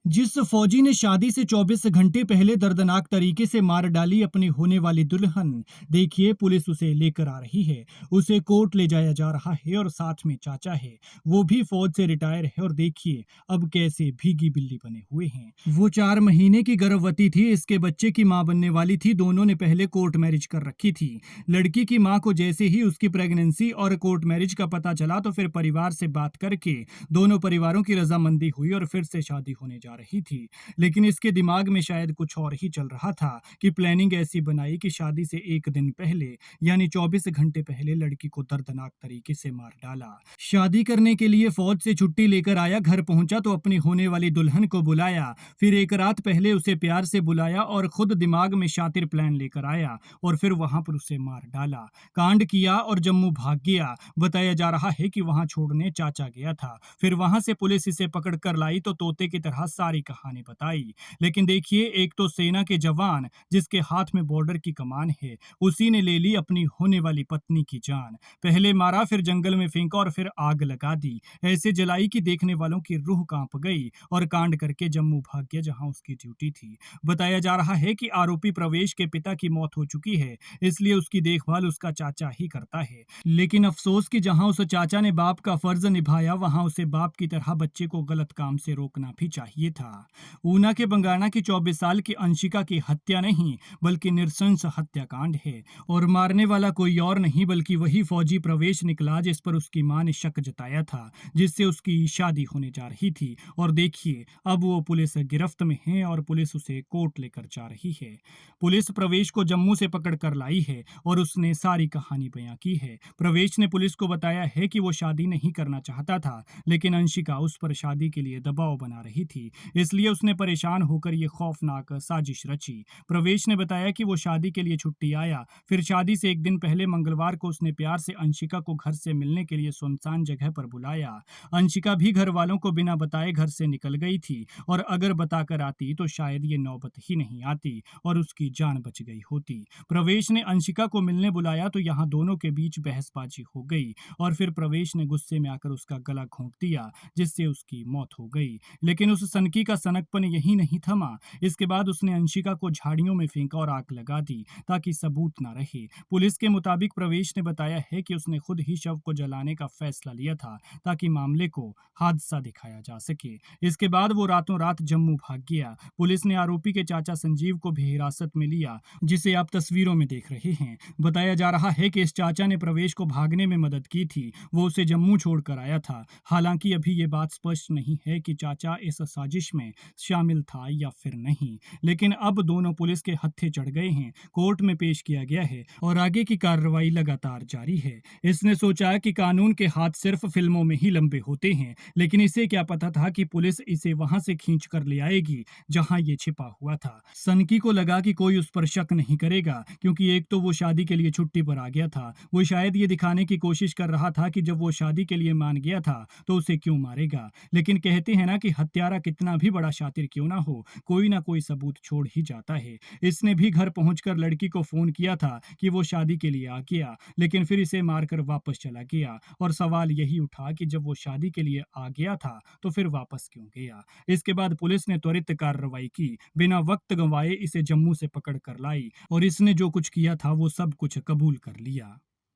जिस फौजी ने शादी से 24 घंटे पहले दर्दनाक तरीके से मार डाली अपनी होने वाली दुल्हन, देखिए पुलिस उसे लेकर आ रही है। उसे कोर्ट ले जाया जा रहा है और साथ में चाचा है, वो भी फौज से रिटायर है और देखिए अब कैसे भीगी बिल्ली बने हुए हैं। वो 4 महीने की गर्भवती थी, इसके बच्चे की मां बनने वाली थी। दोनों ने पहले कोर्ट मैरिज कर रखी थी। लड़की की मां को जैसे ही उसकी प्रेगनेंसी और कोर्ट मैरिज का पता चला तो फिर परिवार से बात करके दोनों परिवारों की रजामंदी हुई और फिर से शादी होने जा रही थी। लेकिन इसके दिमाग में शायद कुछ और ही चल रहा था कि प्लानिंग ऐसी बनाई कि शादी से एक दिन पहले यानी 24 घंटे पहले लड़की को दर्दनाक तरीके से मार डाला। शादी करने के लिए फौज से छुट्टी लेकर आया, घर पहुंचा तो अपनी होने वाली दुल्हन को बुलाया, फिर एक रात पहले उसे प्यार से बुलाया और खुद दिमाग में शातिर प्लान लेकर आया और फिर वहां पर उसे मार डाला। कांड किया और जम्मू भाग गया। बताया जा रहा है कि वहां छोड़ने चाचा गया था। फिर वहां से पुलिस इसे पकड़ कर लाई तो तोते की तरह सारी कहानी बताई। लेकिन देखिए, एक तो सेना के जवान जिसके हाथ में बॉर्डर की कमान है, उसी ने ले ली अपनी होने वाली पत्नी की जान। पहले मारा, फिर जंगल में फेंका और फिर आग लगा दी। ऐसे जलाई कि देखने वालों की रूह कांप गई और कांड करके जम्मू भाग गया जहां उसकी ड्यूटी थी। बताया जा रहा है कि आरोपी प्रवेश के पिता की मौत हो चुकी है, इसलिए उसकी देखभाल उसका चाचा ही करता है। लेकिन अफसोस कि जहां उस चाचा ने बाप का फर्ज निभाया, वहां उसे बाप की तरह बच्चे को गलत काम से रोकना भी चाहिए था। ऊना के बंगाना की 24 साल की अंशिका की हत्या नहीं बल्कि नृशंस हत्याकांड है और मारने वाला कोई और नहीं बल्कि वही फौजी प्रवेश निकला जिस पर उसकी मां ने शक जताया था, जिससे उसकी शादी होने जा रही थी। और देखिए अब वो पुलिस गिरफ्त में है और पुलिस उसे कोर्ट लेकर जा रही है। पुलिस प्रवेश को जम्मू से पकड़ कर लाई है और उसने सारी कहानी बयां की है। प्रवेश ने पुलिस को बताया है कि वो शादी नहीं करना चाहता था, लेकिन अंशिका उस पर शादी के लिए दबाव बना रही थी, इसलिए उसने परेशान होकर ये खौफनाक साजिश रची। प्रवेश ने बताया कि वो शादी के लिए छुट्टी आया, फिर शादी से एक दिन पहले मंगलवार को उसने प्यार से अंशिका को घर से मिलने के लिए सुनसान जगह पर बुलाया। अंशिका भी घर वालों को बिना बताए घर से निकल गई थी और अगर बताकर आती तो शायद ये नौबत ही नहीं आती और उसकी जान बच गई होती। प्रवेश ने अंशिका को मिलने बुलाया तो यहाँ दोनों के बीच बहसबाजी हो गई और फिर प्रवेश ने गुस्से में आकर उसका गला घोंट दिया, जिससे उसकी मौत हो गई। लेकिन उस सनकी का सनकपन यही नहीं थमा। इसके बाद उसने अंशिका को झाड़ियों में फेंका और आग लगा दी ताकि सबूत ना रहे। पुलिस के मुताबिक प्रवेश ने बताया है कि उसने खुद ही शव को जलाने का फैसला लिया था ताकि मामले को हादसा दिखाया जा सके। इसके बाद वो रातों रात जम्मू भाग गया। पुलिस ने आरोपी के चाचा संजीव को भी हिरासत में लिया, जिसे आप तस्वीरों में देख रहे हैं। बताया जा रहा है कि इस चाचा ने प्रवेश को भागने में मदद की थी, वो उसे जम्मू छोड़कर आया था। हालांकि अभी ये बात स्पष्ट नहीं है कि चाचा इस साजिश में शामिल था या फिर नहीं, लेकिन अब दोनों पुलिस के हत्थे चढ़ गए हैं, कोर्ट में पेश किया गया है और आगे की कार्रवाई लगातार जारी है। इसने सोचा कि कानून के हाथ सिर्फ फिल्मों में ही लंबे होते हैं, लेकिन इसे क्या पता था कि पुलिस इसे वहां से खींच कर ले आएगी जहां ये छिपा हुआ था। सनकी को लगा कि कोई उस पर शक नहीं करेगा, क्योंकि एक तो वो शादी के लिए छुट्टी पर आ गया था। वो शायद ये दिखाने की कोशिश कर रहा था कि जब वो शादी के लिए मान गया था तो उसे क्यों मारेगा। लेकिन कहते हैं ना कि हत्यारा कितना भी बड़ा शातिर क्यों ना हो, कोई ना कोई सबूत छोड़ ही जाता है। इसने भी घर पहुंचकर लड़की को फोन किया था कि वो शादी के लिए आ गया, लेकिन फिर इसे मारकर वापस चला गया और सवाल यही उठा कि जब वो शादी के लिए आ गया था तो फिर वापस क्यों गया। इसके बाद पुलिस ने त्वरित कार्रवाई की, बिना वक्त गंवाए इसे जम्मू से पकड़ कर लाई और इसने जो कुछ किया था वो सब कुछ कबूल कर लिया।